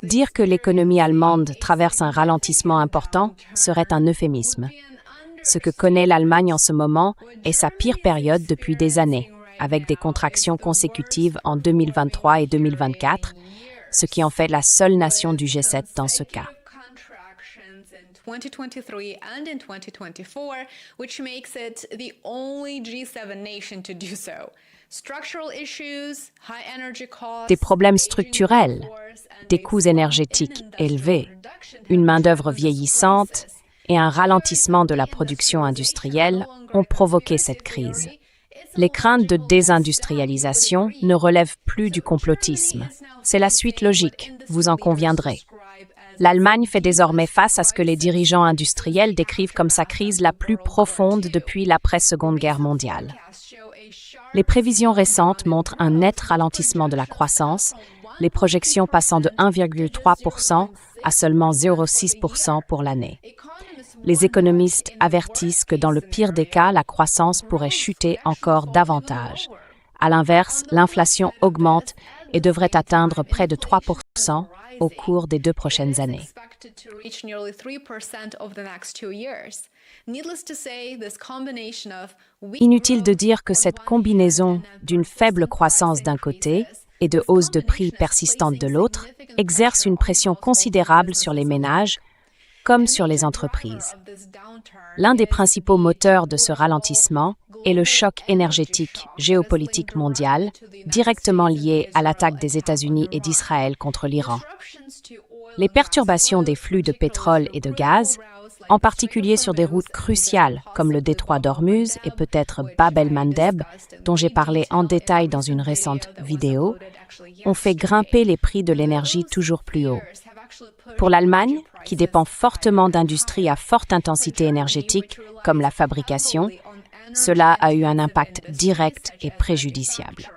Dire que l'économie allemande traverse un ralentissement important serait un euphémisme. Ce que connaît l'Allemagne en ce moment est sa pire période depuis des années, avec des contractions consécutives en 2023 et 2024, ce qui en fait la seule nation du G7 dans ce cas. 2023 and in 2024, which makes it the only G7 nation to do so. Structural issues, high energy costs, des problèmes structurels, des coûts énergétiques élevés, une main-d'œuvre vieillissante et un ralentissement de la production industrielle ont provoqué cette crise. Les craintes de désindustrialisation ne relèvent plus du complotisme. C'est la suite logique, vous en conviendrez. L'Allemagne fait désormais face à ce que les dirigeants industriels décrivent comme sa crise la plus profonde depuis l'après-Seconde Guerre mondiale. Les prévisions récentes montrent un net ralentissement de la croissance, les projections passant de 1,3% à seulement 0,6% pour l'année. Les économistes avertissent que dans le pire des cas, la croissance pourrait chuter encore davantage. À l'inverse, l'inflation augmente et devrait atteindre près de 3% au cours des 2 prochaines années. Inutile de dire que cette combinaison d'une faible croissance d'un côté et de hausses de prix persistantes de l'autre exerce une pression considérable sur les ménages comme sur les entreprises. L'un des principaux moteurs de ce ralentissement est le choc énergétique géopolitique mondial, directement lié à l'attaque des États-Unis et d'Israël contre l'Iran. Les perturbations des flux de pétrole et de gaz, en particulier sur des routes cruciales comme le détroit d'Ormuz et peut-être Bab el-Mandeb, dont j'ai parlé en détail dans une récente vidéo, ont fait grimper les prix de l'énergie toujours plus haut. Pour l'Allemagne, qui dépend fortement d'industries à forte intensité énergétique, comme la fabrication, cela a eu un impact direct et préjudiciable.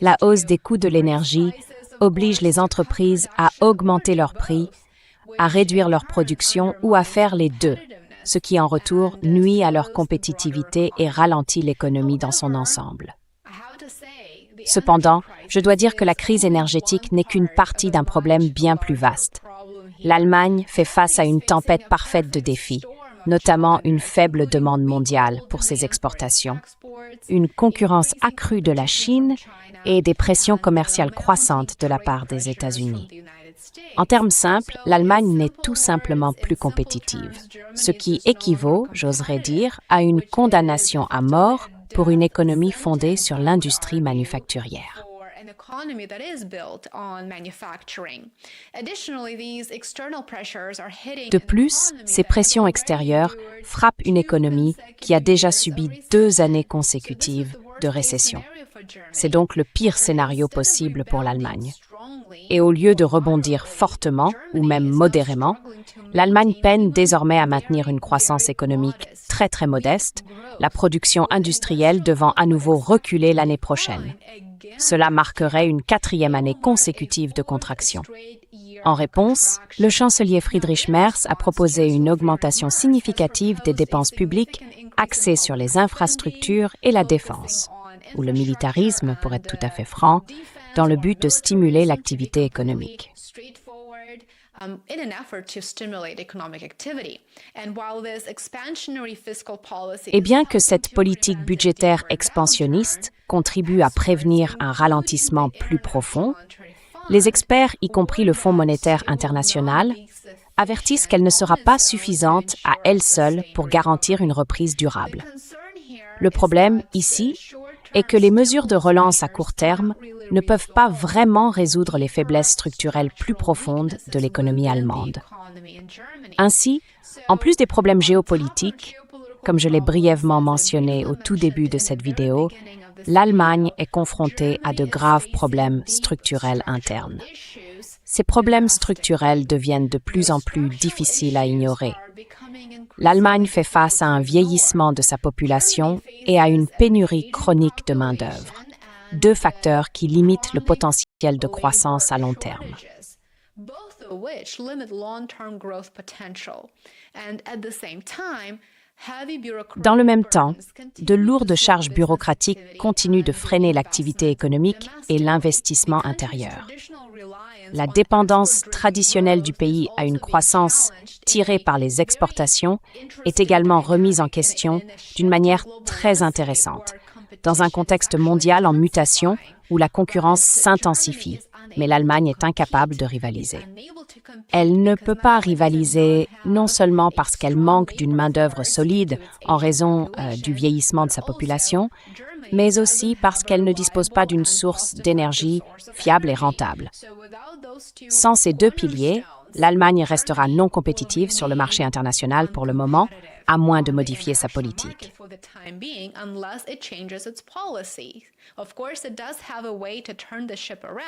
La hausse des coûts de l'énergie oblige les entreprises à augmenter leurs prix, à réduire leur production ou à faire les deux, ce qui en retour nuit à leur compétitivité et ralentit l'économie dans son ensemble. Cependant, je dois dire que la crise énergétique n'est qu'une partie d'un problème bien plus vaste. L'Allemagne fait face à une tempête parfaite de défis, notamment une faible demande mondiale pour ses exportations, une concurrence accrue de la Chine et des pressions commerciales croissantes de la part des États-Unis. En termes simples, l'Allemagne n'est tout simplement plus compétitive, ce qui équivaut, j'oserais dire, à une condamnation à mort pour une économie fondée sur l'industrie manufacturière. De plus, ces pressions extérieures frappent une économie qui a déjà subi 2 années consécutives de récession. C'est donc le pire scénario possible pour l'Allemagne. Et au lieu de rebondir fortement, ou même modérément, l'Allemagne peine désormais à maintenir une croissance économique très modeste, la production industrielle devant à nouveau reculer l'année prochaine. Cela marquerait une 4e année consécutive de contraction. En réponse, le chancelier Friedrich Merz a proposé une augmentation significative des dépenses publiques axée sur les infrastructures et la défense, ou le militarisme, pour être tout à fait franc, dans le but de stimuler l'activité économique. Et bien que cette politique budgétaire expansionniste contribue à prévenir un ralentissement plus profond, les experts, y compris le Fonds monétaire international, avertissent qu'elle ne sera pas suffisante à elle seule pour garantir une reprise durable. Le problème, ici, est que les mesures de relance à court terme ne peuvent pas vraiment résoudre les faiblesses structurelles plus profondes de l'économie allemande. Ainsi, en plus des problèmes géopolitiques, comme je l'ai brièvement mentionné au tout début de cette vidéo, l'Allemagne est confrontée à de graves problèmes structurels internes. Ces problèmes structurels deviennent de plus en plus difficiles à ignorer. L'Allemagne fait face à un vieillissement de sa population et à une pénurie chronique de main-d'œuvre, 2 facteurs qui limitent le potentiel de croissance à long terme. Dans le même temps, de lourdes charges bureaucratiques continuent de freiner l'activité économique et l'investissement intérieur. La dépendance traditionnelle du pays à une croissance tirée par les exportations est également remise en question d'une manière très intéressante, dans un contexte mondial en mutation où la concurrence s'intensifie, mais l'Allemagne est incapable de rivaliser. Elle ne peut pas rivaliser non seulement parce qu'elle manque d'une main-d'œuvre solide en raison du vieillissement de sa population, mais aussi parce qu'elle ne dispose pas d'une source d'énergie fiable et rentable. Sans ces deux piliers, l'Allemagne restera non compétitive sur le marché international pour le moment, à moins de modifier sa politique.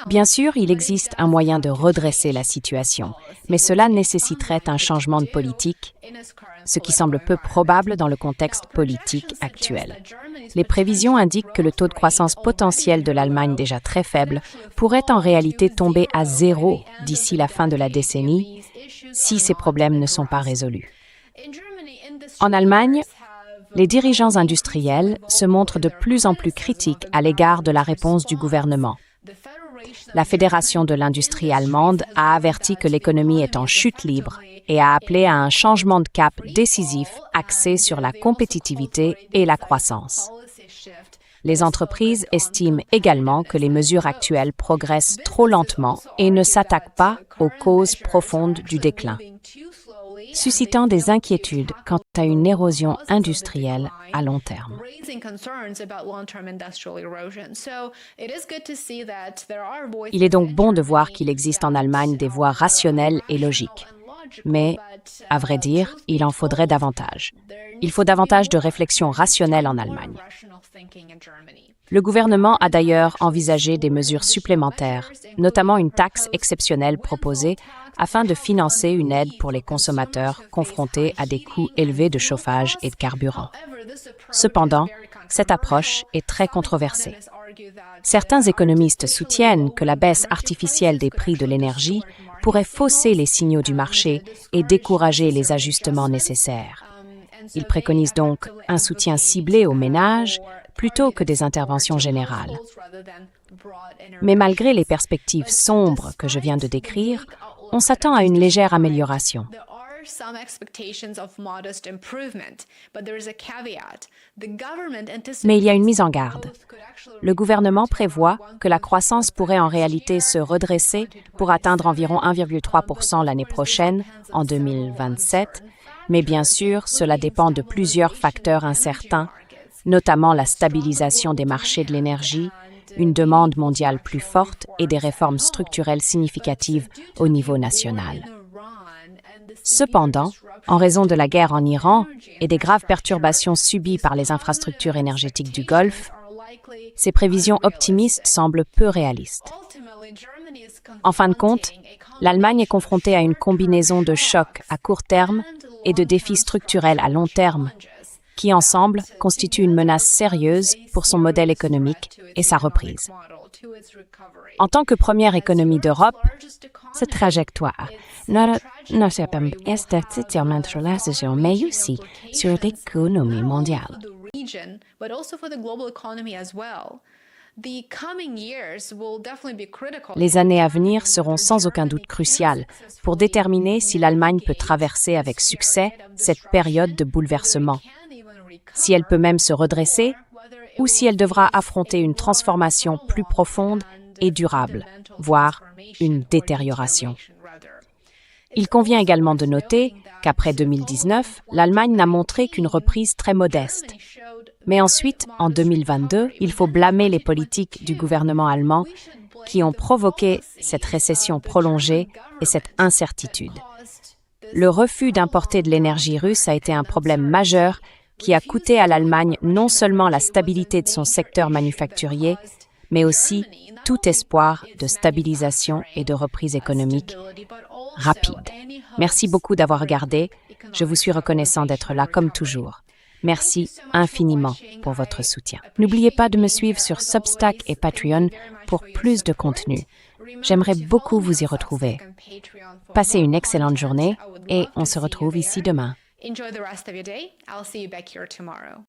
Bien sûr, il existe un moyen de redresser la situation, mais cela nécessiterait un changement de politique, ce qui semble peu probable dans le contexte politique actuel. Les prévisions indiquent que le taux de croissance potentiel de l'Allemagne, déjà très faible, pourrait en réalité tomber à 0 d'ici la fin de la décennie, si ces problèmes ne sont pas résolus. En Allemagne, les dirigeants industriels se montrent de plus en plus critiques à l'égard de la réponse du gouvernement. La Fédération de l'industrie allemande a averti que l'économie est en chute libre et a appelé à un changement de cap décisif axé sur la compétitivité et la croissance. Les entreprises estiment également que les mesures actuelles progressent trop lentement et ne s'attaquent pas aux causes profondes du déclin, suscitant des inquiétudes quant à une érosion industrielle à long terme. Il est donc bon de voir qu'il existe en Allemagne des voies rationnelles et logiques. Mais, à vrai dire, il en faudrait davantage. Il faut davantage de réflexion rationnelle en Allemagne. Le gouvernement a d'ailleurs envisagé des mesures supplémentaires, notamment une taxe exceptionnelle proposée afin de financer une aide pour les consommateurs confrontés à des coûts élevés de chauffage et de carburant. Cependant, cette approche est très controversée. Certains économistes soutiennent que la baisse artificielle des prix de l'énergie pourrait fausser les signaux du marché et décourager les ajustements nécessaires. Ils préconisent donc un soutien ciblé aux ménages plutôt que des interventions générales. Mais malgré les perspectives sombres que je viens de décrire, on s'attend à une légère amélioration. Mais il y a une mise en garde. Le gouvernement prévoit que la croissance pourrait en réalité se redresser pour atteindre environ 1,3% l'année prochaine, en 2027, mais bien sûr, cela dépend de plusieurs facteurs incertains, notamment la stabilisation des marchés de l'énergie, une demande mondiale plus forte et des réformes structurelles significatives au niveau national. Cependant, en raison de la guerre en Iran et des graves perturbations subies par les infrastructures énergétiques du Golfe, ces prévisions optimistes semblent peu réalistes. En fin de compte, l'Allemagne est confrontée à une combinaison de chocs à court terme et de défis structurels à long terme, qui ensemble constituent une menace sérieuse pour son modèle économique et sa reprise. En tant que première économie d'Europe, cette trajectoire ne se peut mettre relation, mais aussi sur l'économie mondiale. Les années à venir seront sans aucun doute cruciales pour déterminer si l'Allemagne peut traverser avec succès cette période de bouleversement, si elle peut même se redresser ou si elle devra affronter une transformation plus profonde et durable, voire une détérioration. Il convient également de noter qu'après 2019, l'Allemagne n'a montré qu'une reprise très modeste. Mais ensuite, en 2022, il faut blâmer les politiques du gouvernement allemand qui ont provoqué cette récession prolongée et cette incertitude. Le refus d'importer de l'énergie russe a été un problème majeur qui a coûté à l'Allemagne non seulement la stabilité de son secteur manufacturier, mais aussi tout espoir de stabilisation et de reprise économique rapide. Merci beaucoup d'avoir regardé. Je vous suis reconnaissant d'être là comme toujours. Merci infiniment pour votre soutien. N'oubliez pas de me suivre sur Substack et Patreon pour plus de contenu. J'aimerais beaucoup vous y retrouver. Passez une excellente journée et on se retrouve ici demain. Enjoy the rest of your day. I'll see you back here tomorrow.